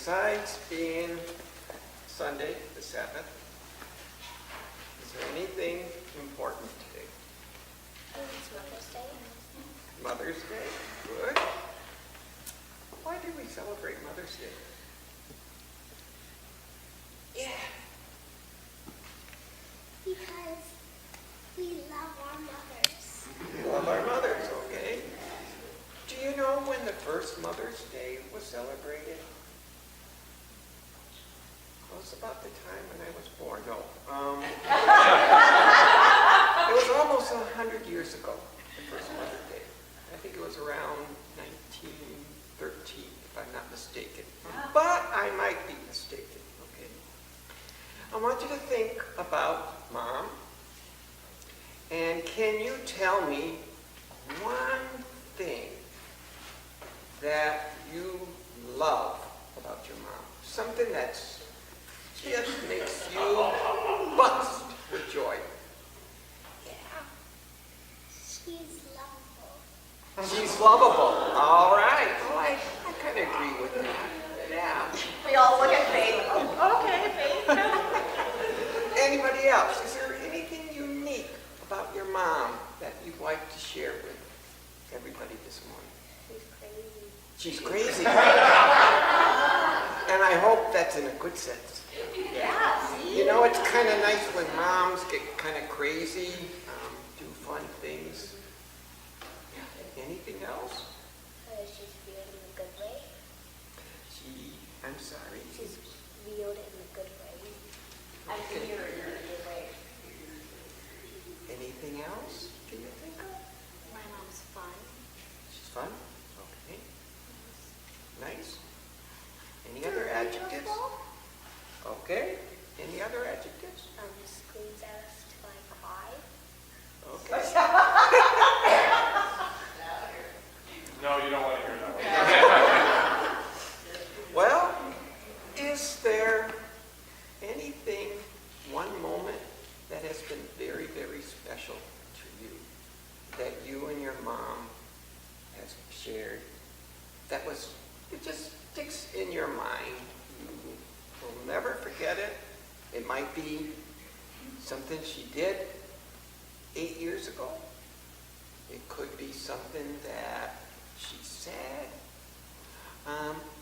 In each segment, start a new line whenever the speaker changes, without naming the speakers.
Besides being Sunday, the Sabbath, is there anything important today?
It's Mother's Day.
Mother's Day. Good. Why do we celebrate Mother's Day? Yeah.
Because we love our mothers.
We love our mothers, okay. Do you know when the first Mother's Day was celebrated? It was about the time when I was born. No. It was almost 100 years ago, the first Mother's Day. I think it was around 1913, if I'm not mistaken. But I might be mistaken, okay? I want you to think about Mom. And can you tell me one thing that you love about your mom? Something that's just makes you bust with joy.
Yeah. She's lovable.
She's lovable. All right. Well, I kind of agree with that. Yeah.
We all look at Faith. Oh, okay, Faith.
Anybody else? Is there anything unique about your mom that you'd like to share with everybody this morning?
She's crazy.
She's crazy. And I hope that's in a good sense.
Yeah, see?
You know, it's kind of nice when moms get kind of crazy, do fun things. Anything else?
She's weird in a good way.
I'm sorry.
She's weird in a good way.
I can hear it in a good way.
Anything else can you think of?
My mom's fun.
She's fun? Okay. Nice. Any other adjectives? Okay. Any other adjectives?
Screams at us till I cry.
Okay.
No, you don't want to hear that one.
Well, is there anything, one moment that has been very, very special to you that you and your mom has shared that it just sticks in your mind? You will never forget it. It might be something she did 8 years ago. It could be something that she said.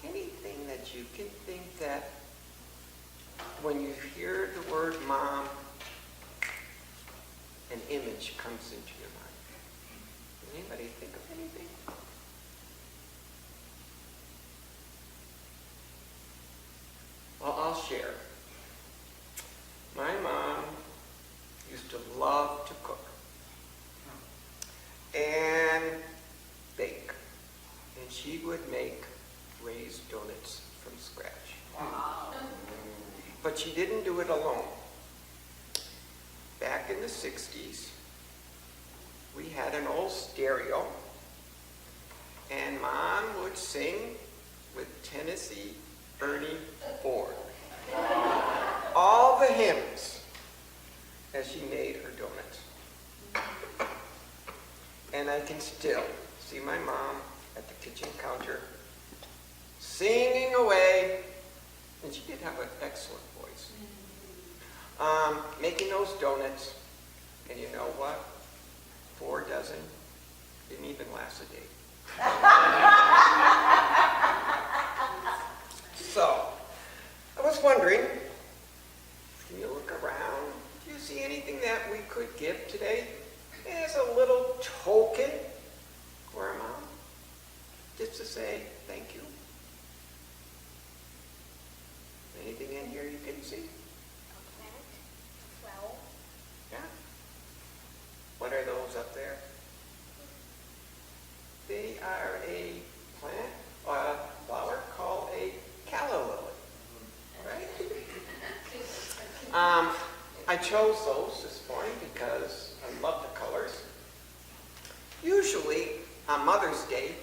Anything that you can think that when you hear the word mom, an image comes into your mind. Can anybody think of anything? Well, I'll share. My mom used to love to cook and bake. And she would make raised donuts from scratch. But she didn't do it alone. Back in the 60s, we had an old stereo, and Mom would sing with Tennessee Ernie Ford. All the hymns as she made her donuts. And I can still see my mom at the kitchen counter singing away, and she did have an excellent voice. Making those donuts, and you know what? 4 dozen didn't even last a day. So, I was wondering, can you look around? Do you see anything that we could give today as a little token for our mom? Just to say thank you. Anything in here you can see?
A plant, a flower.
Yeah. What are those up there? They are a plant, a flower called a calla lily. Right? I chose those this morning because I love the colors. Usually on Mother's Day,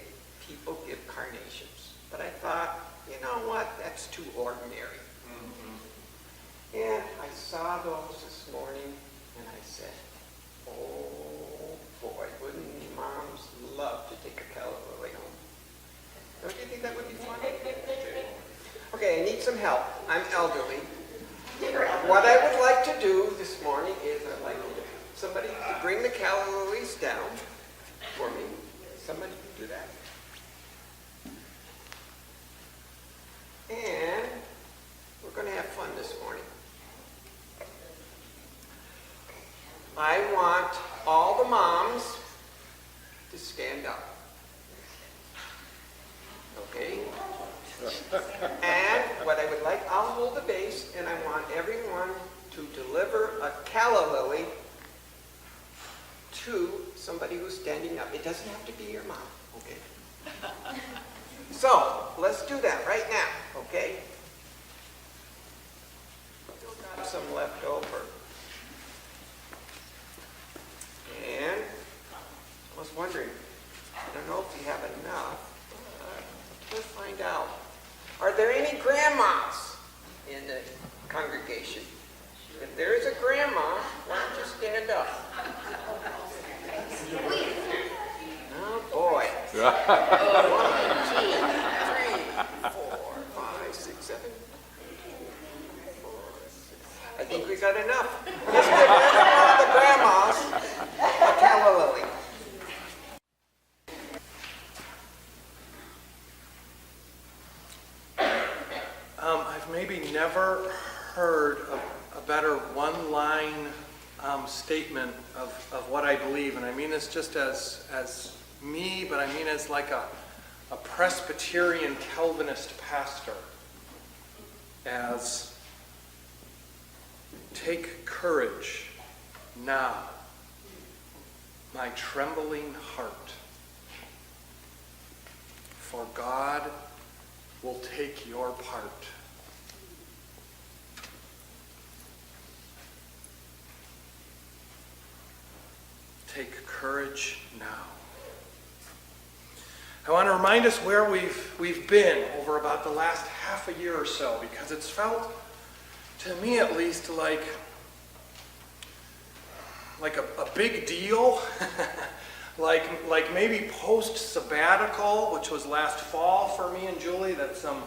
people give carnations, but I thought, you know what, that's too ordinary. And I saw those this morning, and I said, oh boy, wouldn't moms love to take a calla lily home? Don't you think that would be fun? Okay, I need some help. I'm elderly. What I would like to do this morning is I'd like somebody to bring the calla lilies down for me. Somebody do that. And we're going to have fun this morning. I want all the moms to stand up. Okay? And what I would like, I'll hold the base, and I want everyone to deliver a calla lily to somebody who's standing up. It doesn't have to be your mom, okay? So, let's do that right now, okay? Still got some left over. And I was wondering, I don't know if we have enough, but let's find out. Are there any grandmas in the congregation? If there is a grandma, why don't you stand up? Oh boy. 1, 2, 3, 4, 5, 6, 7. 4, 6. I think we got enough. Let's give every one of the grandmas a calla lily.
I've maybe never heard a better one-line statement of what I believe, and I mean this just as me, but I mean as like a Presbyterian Calvinist pastor, as take courage now, my trembling heart, for God will take your part. Take courage now. I want to remind us where we've been over about the last half a year or so, because it's felt, to me at least, like a big deal. like maybe post-sabbatical, which was last fall for me and Julie, that some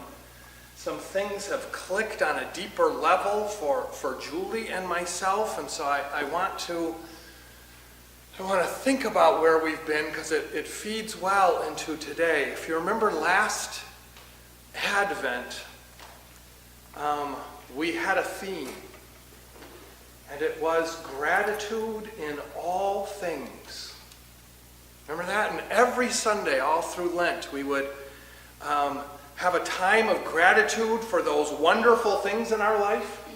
things have clicked on a deeper level for Julie and myself. And so I want to think about where we've been, because it feeds well into today. If you remember last Advent, we had a theme, and it was gratitude in all things. Remember that? And every Sunday, all through Lent, we would have a time of gratitude for those wonderful things in our life.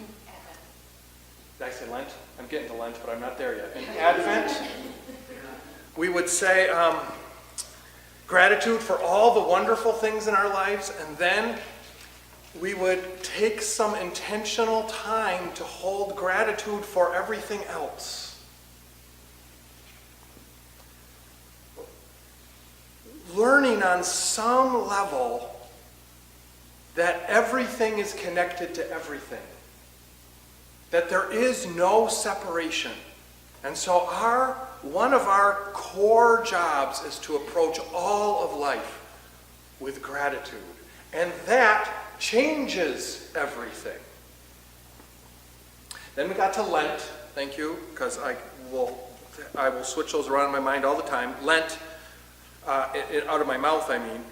Did I say Lent? I'm getting to Lent, but I'm not there yet. In Advent, we would say gratitude for all the wonderful things in our lives, and then we would take some intentional time to hold gratitude for everything else. Learning on some level that everything is connected to everything. That there is no separation. And so one of our core jobs is to approach all of life with gratitude. And that changes everything. Then we got to Lent. Thank you, because I will switch those around in my mind all the time. Lent, out of my mouth, I mean.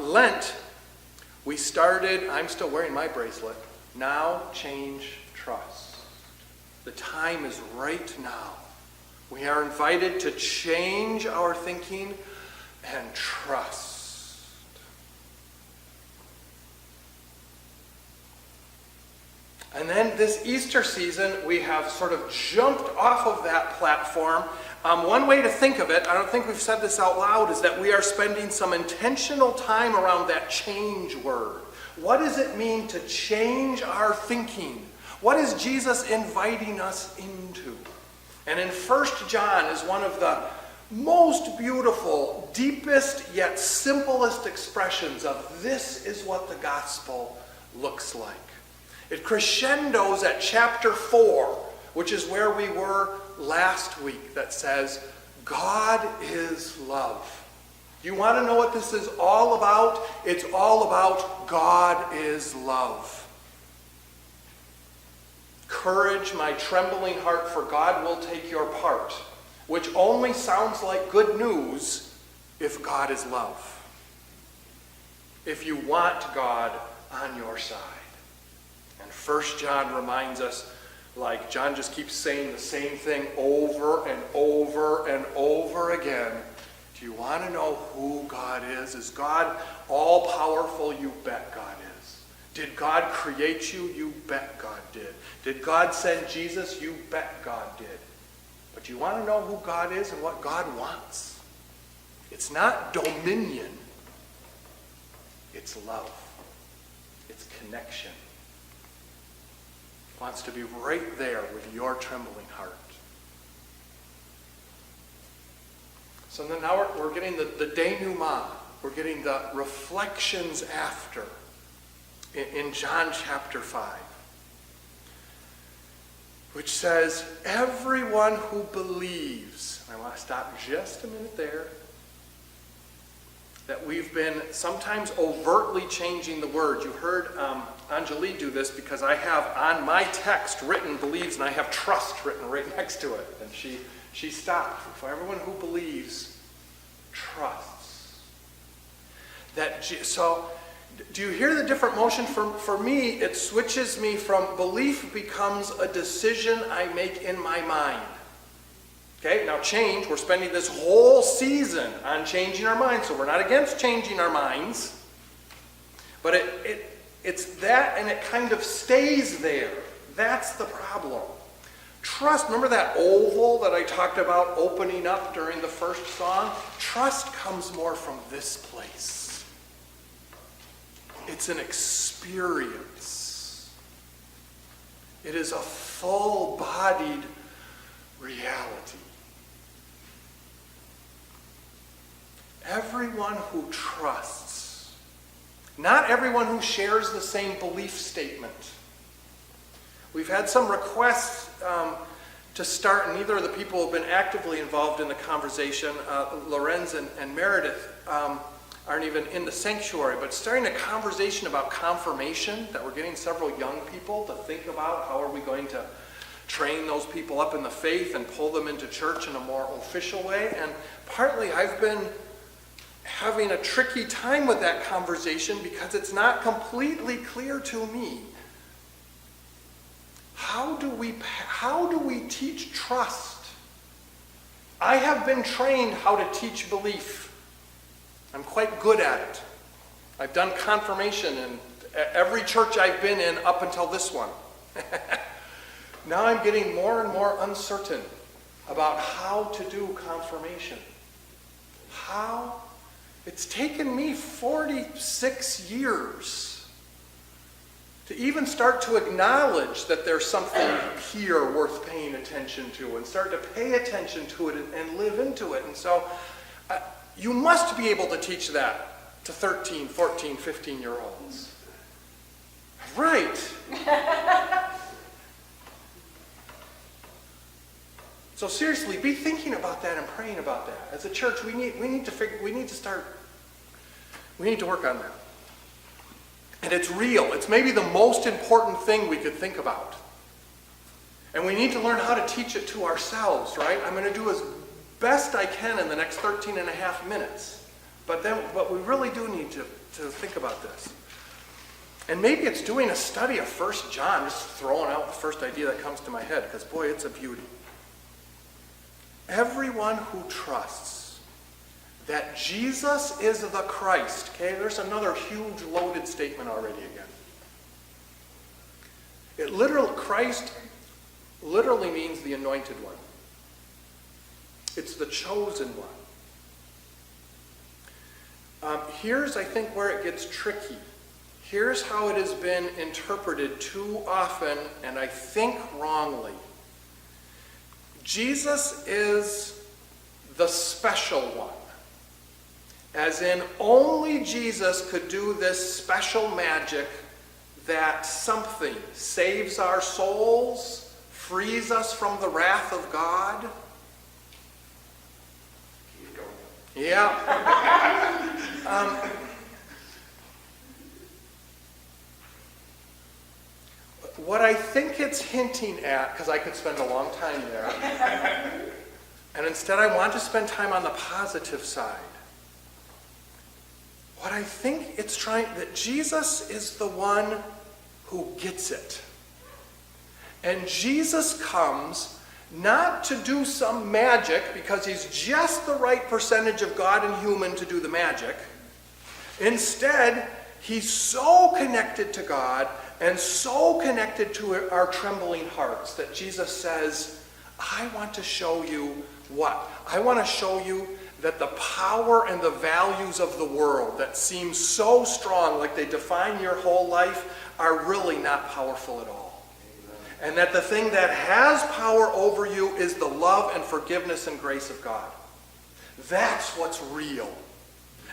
Lent, we started, I'm still wearing my bracelet, now change, trust. The time is right now. We are invited to change our thinking and trust. And then this Easter season, we have sort of jumped off of that platform. One way to think of it, I don't think we've said this out loud, is that we are spending some intentional time around that change word. What does it mean to change our thinking? What is Jesus inviting us into? And in 1 John is one of the most beautiful, deepest, yet simplest expressions of this is what the gospel looks like. It crescendos at chapter 4, which is where we were last week, that says, God is love. You want to know what this is all about? It's all about God is love. Courage, my trembling heart, for God will take your part, which only sounds like good news if God is love. If you want God on your side. And 1 John reminds us, like John just keeps saying the same thing over and over and over again. Do you want to know who God is? Is God all-powerful? You bet God is. Did God create you? You bet God did. Did God send Jesus? You bet God did. But you want to know who God is and what God wants? It's not dominion. It's love. It's connection. He wants to be right there with your trembling heart. So then now we're getting the denouement. We're getting the reflections after in John chapter 5. Which says, everyone who believes, and I want to stop just a minute there, that we've been sometimes overtly changing the word. You heard Anjali do this, because I have on my text written believes, and I have trust written right next to it. And she stopped. For everyone who believes, trusts. So Do you hear the different motion? For me, it switches me from belief becomes a decision I make in my mind. Okay, now change, we're spending this whole season on changing our minds, so we're not against changing our minds. But it's that, and it kind of stays there. That's the problem. Trust, remember that oval that I talked about opening up during the first song? Trust comes more from this place. It's an experience. It is a full-bodied reality. Everyone who trusts, not everyone who shares the same belief statement. We've had some requests to start, and neither of the people who have been actively involved in the conversation, Lorenz and Meredith, aren't even in the sanctuary, but starting a conversation about confirmation, that we're getting several young people to think about how are we going to train those people up in the faith and pull them into church in a more official way. And partly I've been having a tricky time with that conversation because it's not completely clear to me. How do we teach trust? I have been trained how to teach belief. I'm quite good at it. I've done confirmation in every church I've been in up until this one. Now I'm getting more and more uncertain about how to do confirmation. How? It's taken me 46 years to even start to acknowledge that there's something here worth paying attention to and start to pay attention to it and live into it. And so you must be able to teach that to 13, 14, 15-year-olds. Right. So seriously, be thinking about that and praying about that. As a church, we need to work on that. And it's real. It's maybe the most important thing we could think about. And we need to learn how to teach it to ourselves, right? I'm going to do as best I can in the next 13 and a half minutes. But we really do need to think about this. And maybe it's doing a study of 1 John, just throwing out the first idea that comes to my head, because boy, it's a beauty. Everyone who trusts that Jesus is the Christ, okay, there's another huge loaded statement already again. Christ literally means the anointed one. It's the chosen one. Here's, I think, where it gets tricky. Here's how it has been interpreted too often, and I think wrongly. Jesus is the special one. As in, only Jesus could do this special magic that something saves our souls, frees us from the wrath of God.
Keep going.
Yeah. What I think it's hinting at, because I could spend a long time there, and instead I want to spend time on the positive side. What I think it's that Jesus is the one who gets it. And Jesus comes not to do some magic because he's just the right percentage of God and human to do the magic. Instead, he's so connected to God and so connected to our trembling hearts that Jesus says, I want to show you what? I want to show you that the power and the values of the world that seem so strong, like they define your whole life, are really not powerful at all. And that the thing that has power over you is the love and forgiveness and grace of God. That's what's real.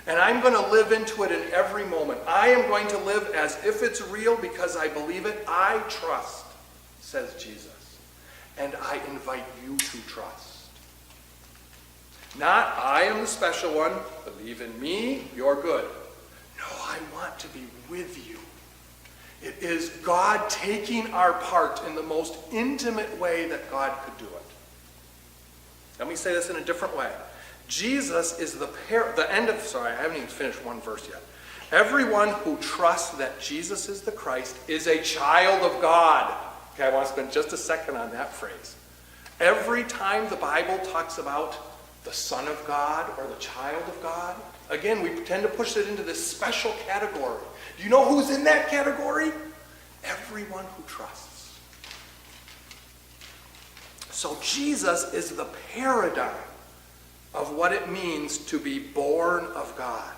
And I'm going to live into it in every moment. I am going to live as if it's real because I believe it. I trust, says Jesus. And I invite you to trust. Not, I am the special one, believe in me, you're good. No, I want to be with you. It is God taking our part in the most intimate way that God could do it. Let me say this in a different way. Jesus is I haven't even finished one verse yet. Everyone who trusts that Jesus is the Christ is a child of God. Okay, I want to spend just a second on that phrase. Every time the Bible talks about the Son of God or the child of God, again, we tend to push it into this special category. Do you know who's in that category? Everyone who trusts. So Jesus is the paradigm of what it means to be born of God.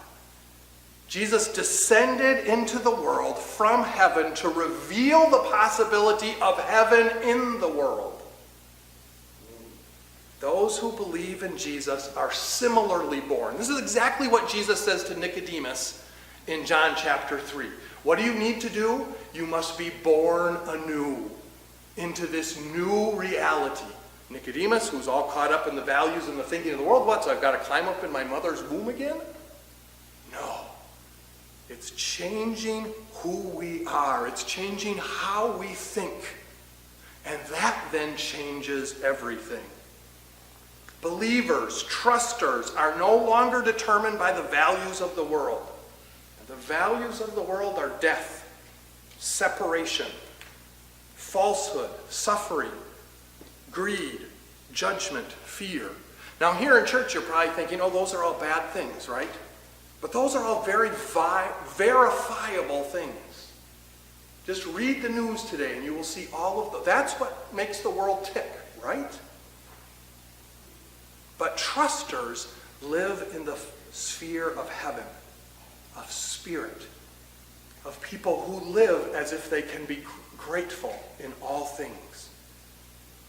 Jesus descended into the world from heaven to reveal the possibility of heaven in the world. Those who believe in Jesus are similarly born. This is exactly what Jesus says to Nicodemus in John chapter 3. What do you need to do? You must be born anew into this new reality. Nicodemus, who's all caught up in the values and the thinking of the world, what? So I've got to climb up in my mother's womb again? No. It's changing who we are. It's changing how we think. And that then changes everything. Believers, trusters, are no longer determined by the values of the world. The values of the world are death, separation, falsehood, suffering, greed, judgment, fear. Now here in church you're probably thinking, oh, those are all bad things, right? But those are all very verifiable things. Just read the news today and you will see all of them. That's what makes the world tick, right? But trusters live in the sphere of heaven, of spirit, of people who live as if they can be grateful in all things,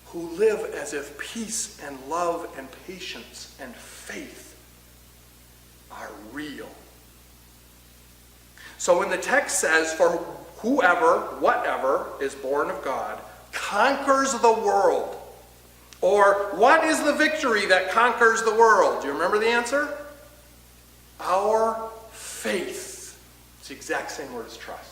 who live as if peace and love and patience and faith are real. So when the text says, for whoever, whatever is born of God conquers the world, or what is the victory that conquers the world? Do you remember the answer? Our faith. It's the exact same word as trust.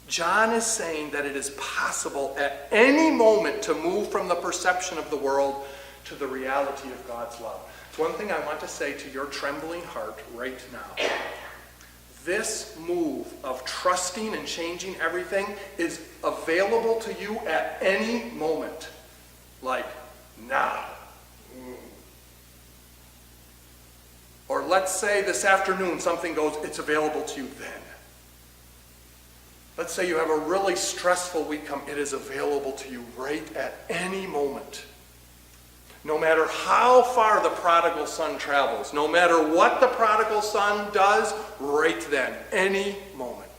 John is saying that it is possible at any moment to move from the perception of the world to the reality of God's love. It's one thing I want to say to your trembling heart right now. This move of trusting and changing everything is available to you at any moment. Like now. Or let's say this afternoon something goes, it's available to you then. Let's say you have a really stressful week come, it is available to you right at any moment. No matter how far the prodigal son travels, no matter what the prodigal son does, right then, any moment.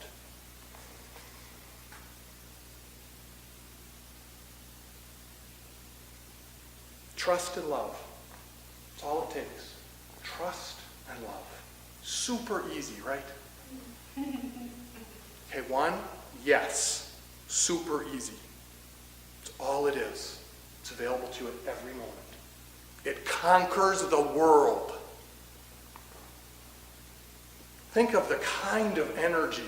Trust and love. That's all it takes. Trust and love. Super easy, right? Okay, one, yes. Super easy. It's all it is. It's available to you at every moment. It conquers the world. Think of the kind of energy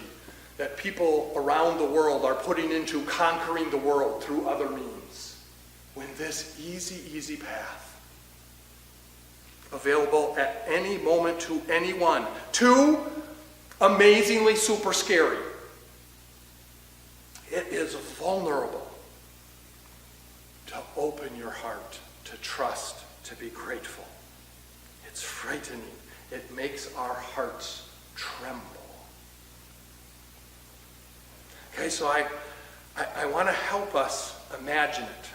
that people around the world are putting into conquering the world through other means. When this easy path, available at any moment to anyone. Two, amazingly super scary. It is vulnerable to open your heart, to trust, to be grateful. It's frightening. It makes our hearts tremble. Okay, so I want to help us imagine it.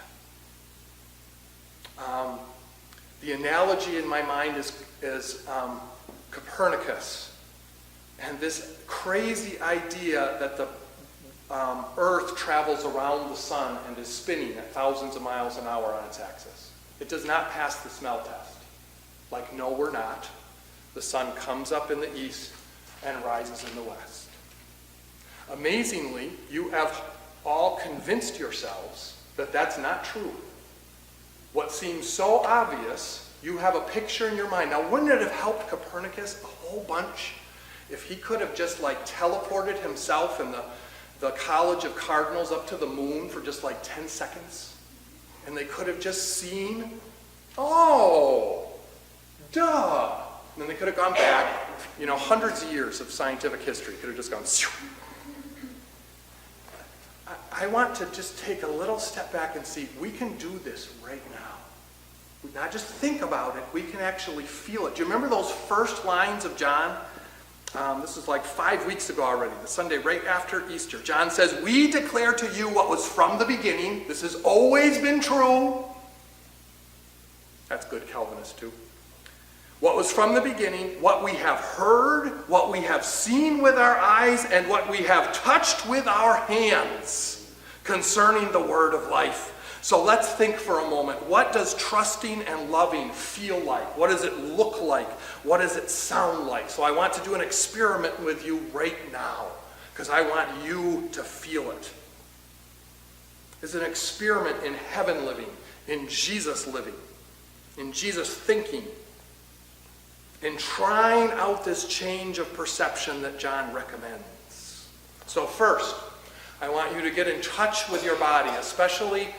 The analogy in my mind is Copernicus and this crazy idea that the Earth travels around the sun and is spinning at thousands of miles an hour on its axis. It does not pass the smell test. Like, no, we're not. The sun comes up in the east and rises in the west. Amazingly, you have all convinced yourselves that that's not true. What seems so obvious, you have a picture in your mind. Now, wouldn't it have helped Copernicus a whole bunch if he could have just like teleported himself and the College of Cardinals up to the moon for just like 10 seconds? And they could have just seen, oh, could have gone back, hundreds of years of scientific history could have just gone. I want to just take a little step back and see, we can do this right now. Not just think about it, we can actually feel it. Do you remember those first lines of John? This is like 5 weeks ago already, the Sunday right after Easter. John says, "We declare to you what was from the beginning." This has always been true. That's good Calvinist too. What was from the beginning, what we have heard, what we have seen with our eyes, and what we have touched with our hands concerning the word of life. So let's think for a moment. What does trusting and loving feel like? What does it look like? What does it sound like? So I want to do an experiment with you right now, because I want you to feel it. It's an experiment in heaven living, in Jesus living, in Jesus thinking, in trying out this change of perception that John recommends. So first, I want you to get in touch with your body, especially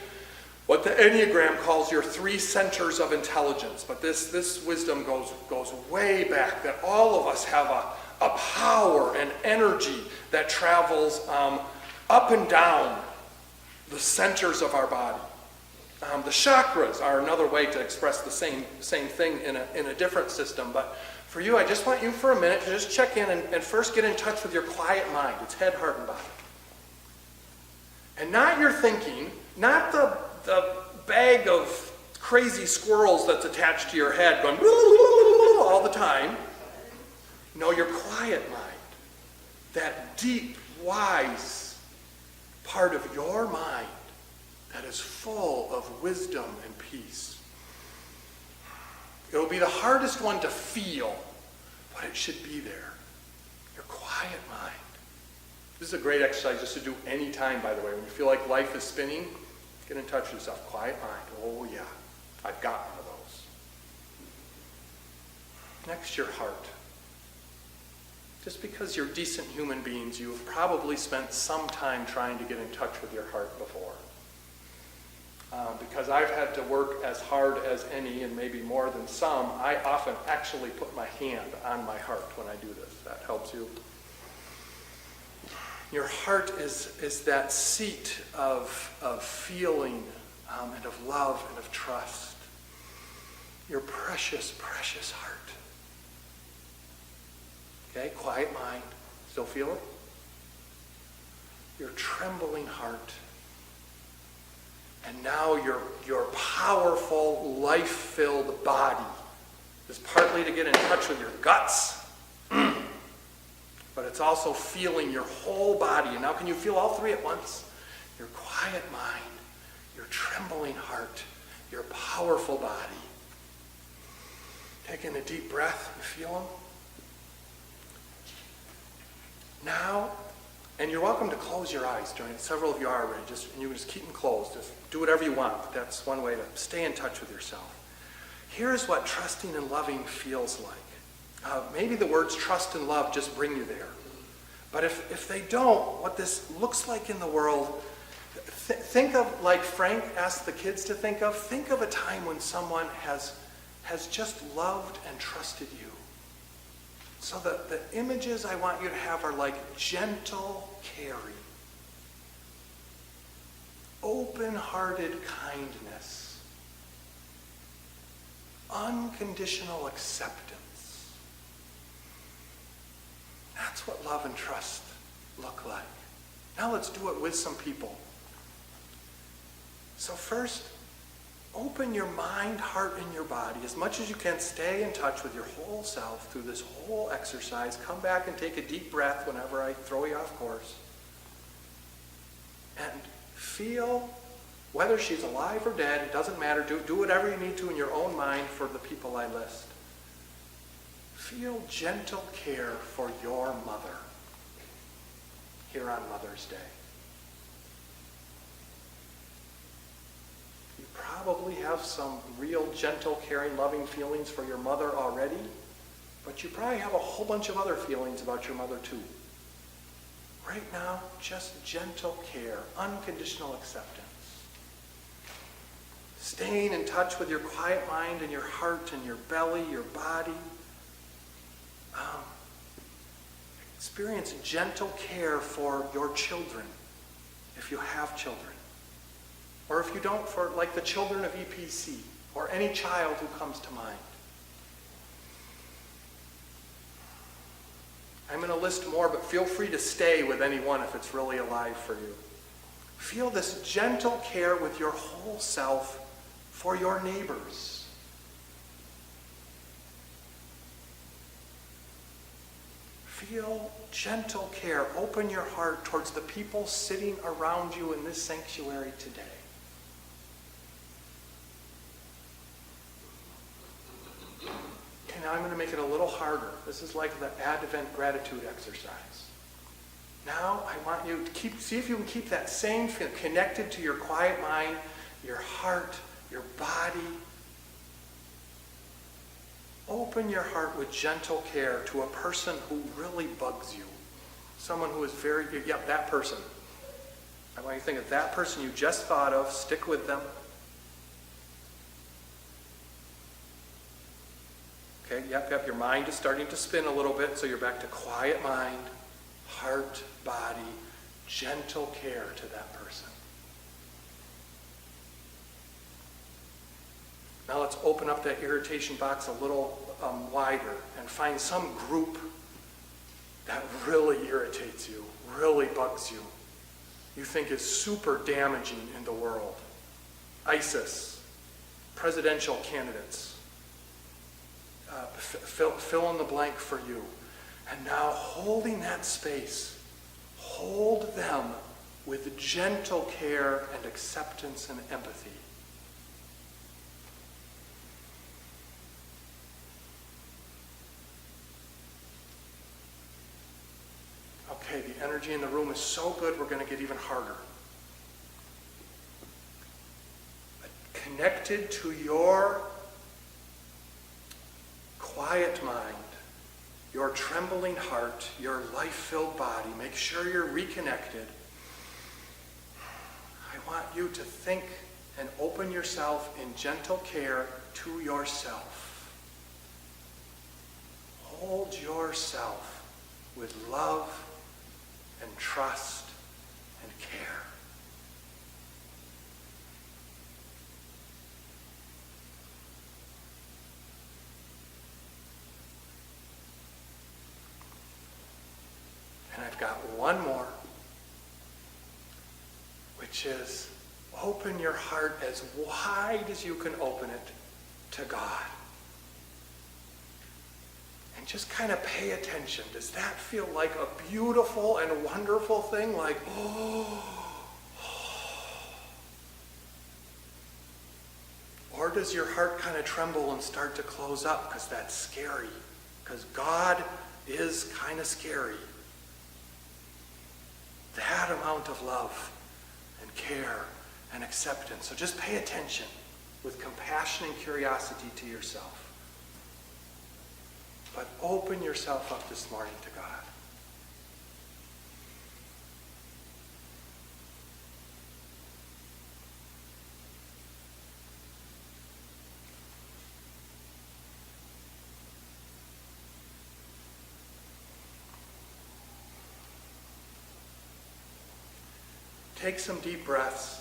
what the Enneagram calls your 3 centers of intelligence. But this wisdom goes way back, that all of us have a power and energy that travels up and down the centers of our body. The chakras are another way to express the same thing in a different system. But for you, I just want you for a minute to just check in and first get in touch with your quiet mind. It's head, heart, and body. And not your thinking, not the bag of crazy squirrels that's attached to your head going all the time. No, your quiet mind. That deep, wise part of your mind that is full of wisdom and peace. It will be the hardest one to feel, but it should be there. Your quiet mind. This is a great exercise just to do any time, by the way. When you feel like life is spinning, get in touch with yourself. Quiet mind. Oh yeah, I've got one of those. Next, your heart. Just because you're decent human beings, you have probably spent some time trying to get in touch with your heart before. Because I've had to work as hard as any, and maybe more than some, I often actually put my hand on my heart when I do this. That helps you. Your heart is that seat of feeling and of love and of trust. Your precious, precious heart. Okay, quiet mind. Still feel it? Your trembling heart. And now your powerful, life-filled body is partly to get in touch with your guts, but it's also feeling your whole body. And now can you feel all 3 at once? Your quiet mind, your trembling heart, your powerful body. Take in a deep breath. You feel them? Now, and you're welcome to close your eyes during it. Several of you are already. And you can just keep them closed. Just do whatever you want. But that's one way to stay in touch with yourself. Here's what trusting and loving feels like. Maybe the words trust and love just bring you there. But if they don't, what this looks like in the world, think of, like Frank asked the kids to think of a time when someone has just loved and trusted you. So the images I want you to have are like gentle caring, open-hearted kindness, unconditional acceptance. That's what love and trust look like. Now let's do it with some people. So first, open your mind, heart, and your body. As much as you can, stay in touch with your whole self through this whole exercise. Come back and take a deep breath whenever I throw you off course. And feel, whether she's alive or dead, it doesn't matter. Do whatever you need to in your own mind for the people I list. Feel gentle care for your mother here on Mother's Day. You probably have some real gentle, caring, loving feelings for your mother already, but you probably have a whole bunch of other feelings about your mother too. Right now, just gentle care, unconditional acceptance. Staying in touch with your quiet mind and your heart and your belly, your body. Experience gentle care for your children, if you have children. Or if you don't, for like the children of EPC, or any child who comes to mind. I'm going to list more, but feel free to stay with any one if it's really alive for you. Feel this gentle care with your whole self for your neighbors. Feel gentle care. Open your heart towards the people sitting around you in this sanctuary today. And now I'm going to make it a little harder. This is like the Advent gratitude exercise. Now I want you to see if you can keep that same feeling connected to your quiet mind, your heart, your body. Open your heart with gentle care to a person who really bugs you. Someone who is very, yep, that person. I want you to think of that person you just thought of. Stick with them. Okay, yep, your mind is starting to spin a little bit, so you're back to quiet mind, heart, body, gentle care to that person. Now let's open up that irritation box a little wider and find some group that really irritates you, really bugs you, you think is super damaging in the world. ISIS, presidential candidates, fill in the blank for you. And now holding that space, hold them with gentle care and acceptance and empathy. Okay, the energy in the room is so good, we're going to get even harder. Connected to your quiet mind, your trembling heart, your life-filled body, make sure you're reconnected. I want you to think and open yourself in gentle care to yourself. Hold yourself with love and trust and care. And I've got one more, which is open your heart as wide as you can open it to God. And just kind of pay attention. Does that feel like a beautiful and wonderful thing? Like, or does your heart kind of tremble and start to close up because that's scary? Because God is kind of scary. That amount of love and care and acceptance. So just pay attention with compassion and curiosity to yourself. But open yourself up this morning to God. Take some deep breaths.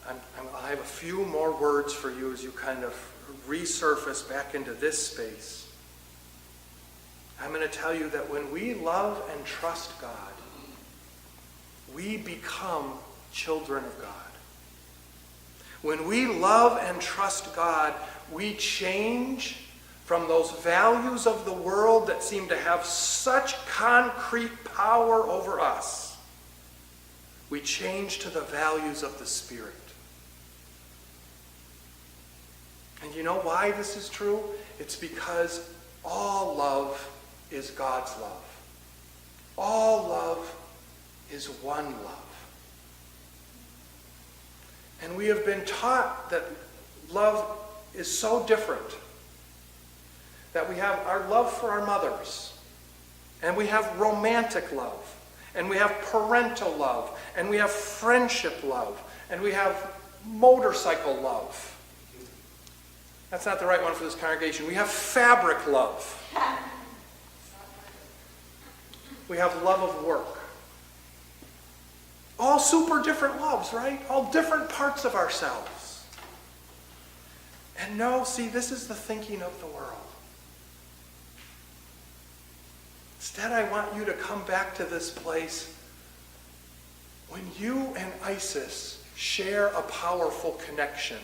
I have a few more words for you as you kind of resurface back into this space. I'm going to tell you that when we love and trust God, we become children of God. When we love and trust God, we change from those values of the world that seem to have such concrete power over us. We change to the values of the Spirit. And you know why this is true? It's because all love is God's love. All love is one love. And we have been taught that love is so different. That we have our love for our mothers, and we have romantic love, and we have parental love, and we have friendship love, and we have motorcycle love. That's not the right one for this congregation. We have fabric love. We have love of work. All super different loves, right? All different parts of ourselves. And no, see, this is the thinking of the world. Instead, I want you to come back to this place when you and Isis share a powerful connection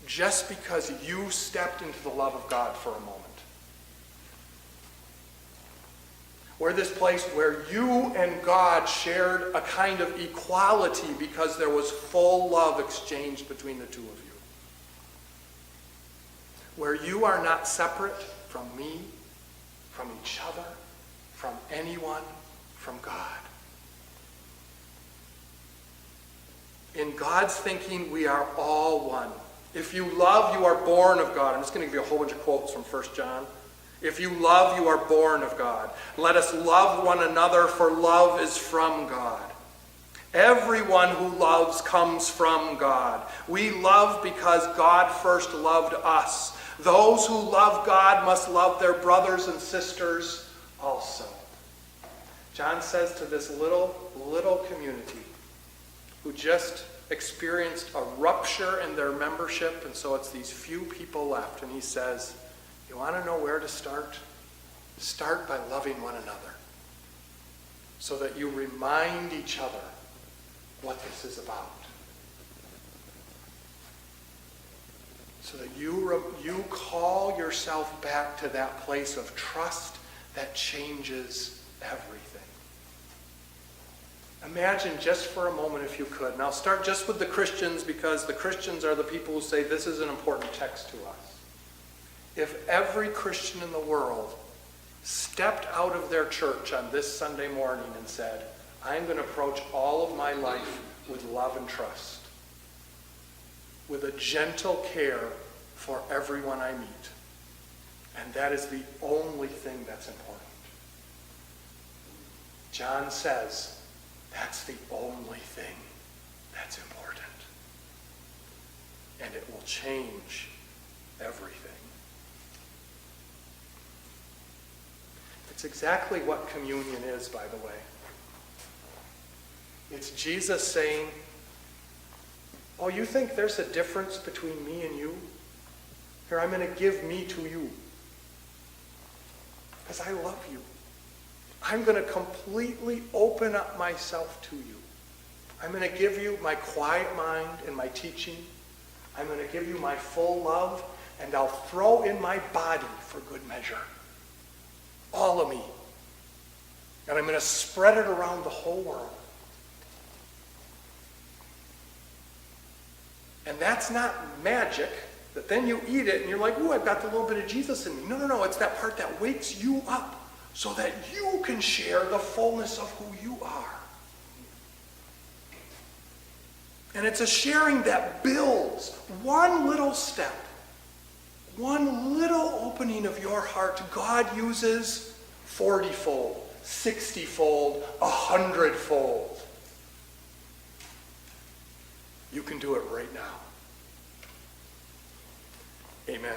just because you stepped into the love of God for a moment. We're this place where you and God shared a kind of equality because there was full love exchanged between the two of you. Where you are not separate from me, from each other, from anyone, from God. In God's thinking, we are all one. If you love, you are born of God. I'm just going to give you a whole bunch of quotes from 1 John. If you love, you are born of God. Let us love one another, for love is from God. Everyone who loves comes from God. We love because God first loved us. Those who love God must love their brothers and sisters also. John says to this little community who just experienced a rupture in their membership, and so it's these few people left, and he says, you want to know where to start? Start by loving one another so that you remind each other what this is about. So that you call yourself back to that place of trust that changes everything. Imagine just for a moment, if you could, and I'll start just with the Christians because the Christians are the people who say this is an important text to us. If every Christian in the world stepped out of their church on this Sunday morning and said, I'm going to approach all of my life with love and trust, with a gentle care for everyone I meet, and that is the only thing that's important. John says that's the only thing that's important, and it will change everything. It's exactly what communion is, by the way. It's Jesus saying, oh, you think there's a difference between me and you? Here, I'm going to give me to you. Because I love you. I'm going to completely open up myself to you. I'm going to give you my quiet mind and my teaching. I'm going to give you my full love, and I'll throw in my body for good measure. All of me. And I'm going to spread it around the whole world. And that's not magic, that then you eat it and you're like, ooh, I've got the little bit of Jesus in me. No. It's that part that wakes you up so that you can share the fullness of who you are. And it's a sharing that builds one little step. One little opening of your heart, God uses 40-fold, 60-fold, 100-fold. You can do it right now. Amen.